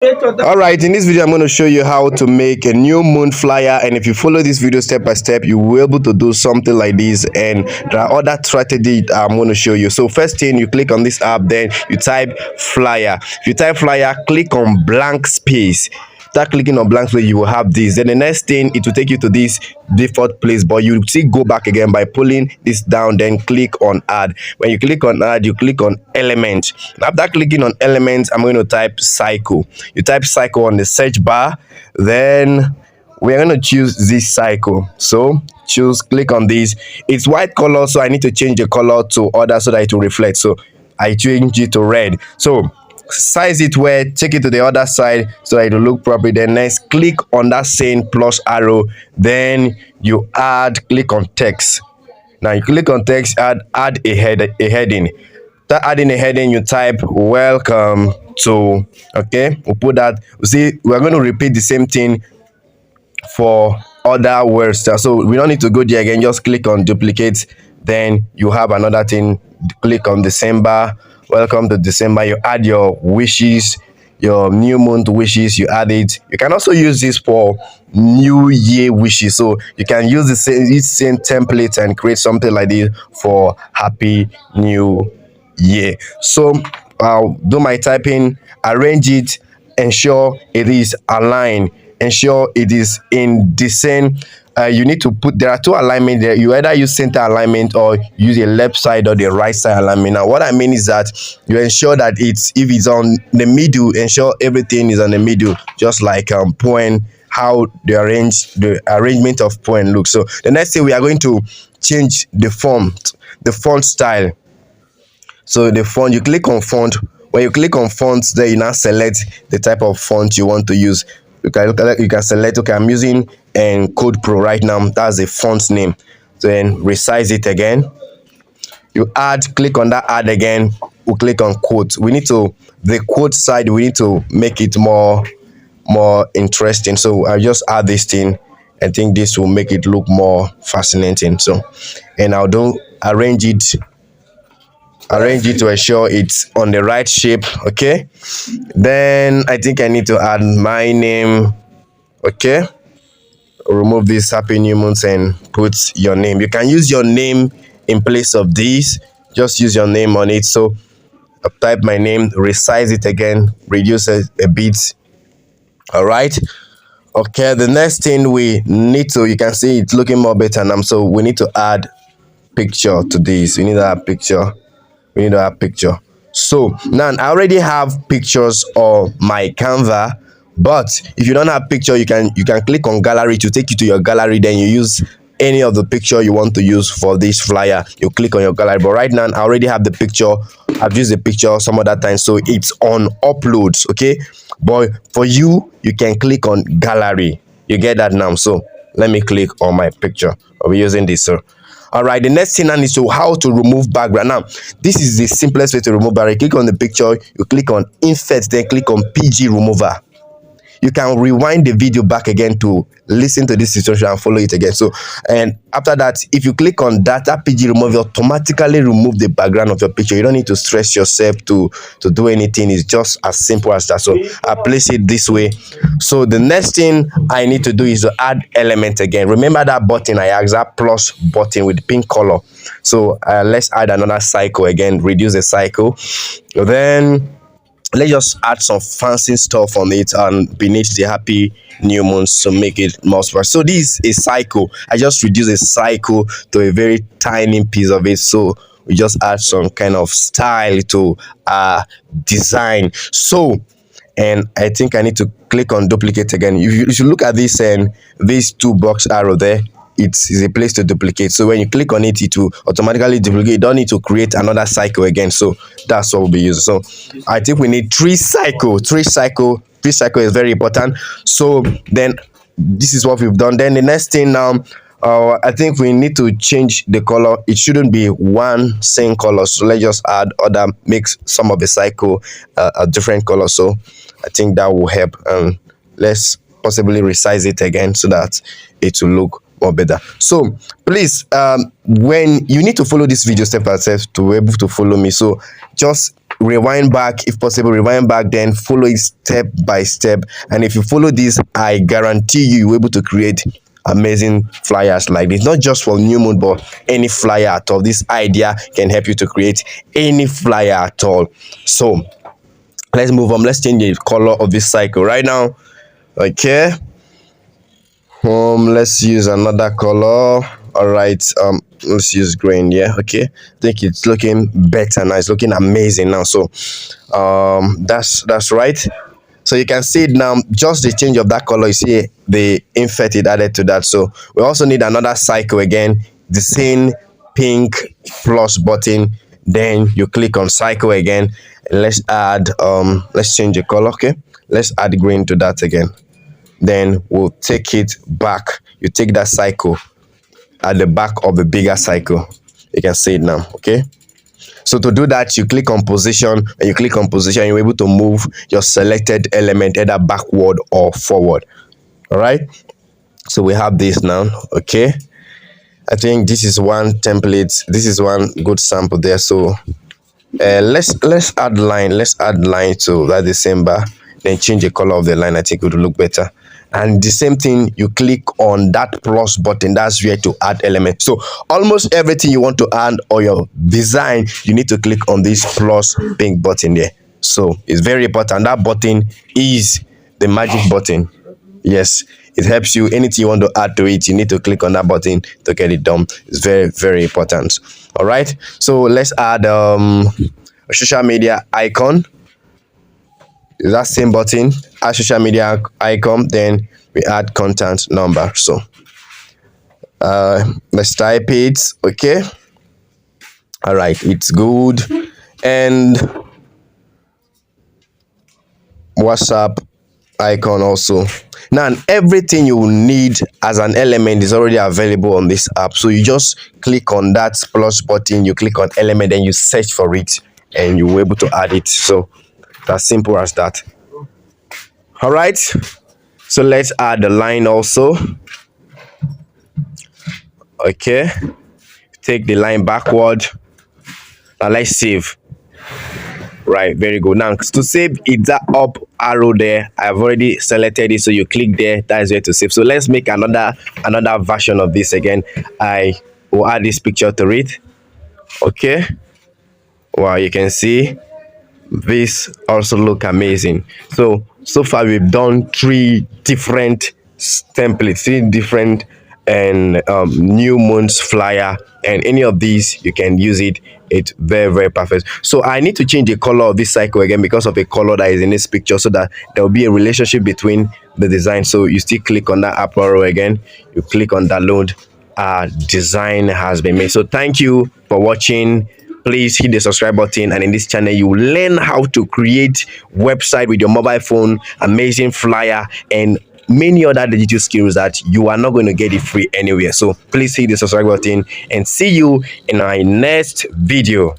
All right, in this video I'm going to show you how to make a new moon flyer, and if you follow this video step by step you will be able to do something like this, and there are other strategies I'm going to show you. So first thing, you click on this app, then you type flyer. If you type flyer, click on blank space. After clicking on blank space, you will have this. Then the next thing, it will take you to this default place, but you still go back again by pulling this down, then click on add. When you click on add, you click on element. After clicking on element, I'm going to type cycle. You type cycle on the search bar, then we're going to choose this cycle. So choose, click on this. It's white color, so I need to change the color to other so that it will reflect. So I change it to red. So size it where, take it to the other side so that it will look proper. Then next, click on that same plus arrow, then you add, click on text. Now you click on text, add a heading. After adding a heading, you type welcome to, okay, we'll put that. See, we're going to repeat the same thing for other words, so we don't need to go there again. Just click on duplicate, then you have another thing. Click on December, welcome to December. You add your wishes, your new month wishes, you add it. You can also use this for new year wishes, so you can use the same template and create something like this for happy new year. So I'll do my typing, arrange it, ensure it is aligned, ensure it is in the same. You need to put, there are two alignment there. You either use center alignment or use the left side or the right side alignment. Now what I mean is that you ensure that it's, if it's on the middle, ensure everything is on the middle, just like point, how the arrangement of point looks. So the next thing, we are going to change the font style. So the font, you click on font. When you click on fonts, then you now select the type of font you want to use. You can select, okay, I'm using Code Pro right now, that's the font name. Then resize it again. You add, click on that add again. We'll click on quote. We need to, the quote side, we need to make it more interesting. So I'll just add this thing. I think this will make it look more fascinating. So, and I'll do arrange it to ensure it's on the right shape. Okay, then I think I need to add my name. Okay, remove this happy new month and put your name. You can use your name in place of this, just use your name on it. So I'll type my name, resize it again, reduce it a bit. All right, okay, the next thing we need to, you can see it's looking more better now, so we need to add picture to this. We need to add picture. So now I already have pictures on my Canva, but if you don't have picture, you can click on gallery to take you to your gallery. Then you use any of the picture you want to use for this flyer. You click on your gallery, but right now I already have the picture. I've used the picture some other time, so it's on uploads. Okay, but for you can click on gallery. You get that now? So let me click on my picture. I'll be using this. So all right, the next thing now is to how to remove background. Now this is the simplest way to remove background. You click on the picture, you click on insert, then click on PG remover. You can rewind the video back again to listen to this instruction and follow it again. So, and after that, if you click on that PG remove, you automatically remove the background of your picture. You don't need to stress yourself to do anything. It's just as simple as that. So I place it this way. So the next thing I need to do is to add element again. Remember that button I asked, that plus button with pink color. So let's add another cycle again, reduce the cycle. Then let's just add some fancy stuff on it and beneath the happy new month to make it more special. So this is a cycle. I just reduce a cycle to a very tiny piece of it, so we just add some kind of style to design. So, and I think I need to click on duplicate again. You should look at this, and these two box arrow there, it is a place to duplicate. So when you click on it, it will automatically duplicate. You don't need to create another cycle again. So that's what we'll be using. So I think we need three cycle is very important. So then this is what we've done. Then the next thing now, I think we need to change the color. It shouldn't be one same color, so let's just add other, make some of the cycle a different color. So I think that will help. Let's possibly resize it again so that it will look more better. So please, when you need to follow this video step by step to be able to follow me, so just rewind back, if possible rewind back, then follow it step by step. And if you follow this, I guarantee you're able to create amazing flyers like this, not just for new moon but any flyer at all. This idea can help you to create any flyer at all. So let's move on. Let's change the color of this cycle right now. Okay, let's use another color. All right, let's use green. Yeah, okay, I think it's looking better now. It's looking amazing now. So that's right. So you can see it now, just the change of that color. You see the inset added to that. So we also need another cycle again, the same pink plus button. Then you click on cycle again. Let's add let's change the color. Okay, let's add green to that again. Then we'll take it back. You take that cycle at the back of the bigger cycle. You can see it now. Okay, so to do that, you click on position. And you click on position, you're able to move your selected element either backward or forward. All right, so we have this now. Okay, I think this is one template, this is one good sample there. So let's add line, to that December, then change the color of the line. I think it will look better. And the same thing, you click on that plus button, that's where to add element. So almost everything you want to add or your design, you need to click on this plus pink button there. So it's very important. That button is the magic button. Yes, it helps you. Anything you want to add to it, you need to click on that button to get it done. It's very, very important. All right, so let's add a social media icon. That same button, add social media icon, then we add contact number. So let's type it. Okay, all right, it's good. And WhatsApp icon also. Now everything you need as an element is already available on this app. So you just click on that plus button, you click on element, and you search for it, and you're able to add it. So as simple as that. All right, so let's add the line also. Okay, take the line backward. Now let's save. Right, very good. Now to save, it's that up arrow there. I've already selected it, so you click there, that is where to save. So let's make another version of this again. I will add this picture to it. Okay, wow, you can see this also look amazing. So far we've done 3 different templates, 3 different and new moons flyer, and any of these you can use it. It's very, very perfect. So I need to change the color of this cycle again because of a color that is in this picture, so that there will be a relationship between the design. So you still click on that up arrow again, you click on download. Design has been made. So thank you for watching. Please hit the subscribe button, and in this channel you will learn how to create website with your mobile phone, amazing flyer, and many other digital skills that you are not going to get it free anywhere. So please hit the subscribe button, and see you in our next video.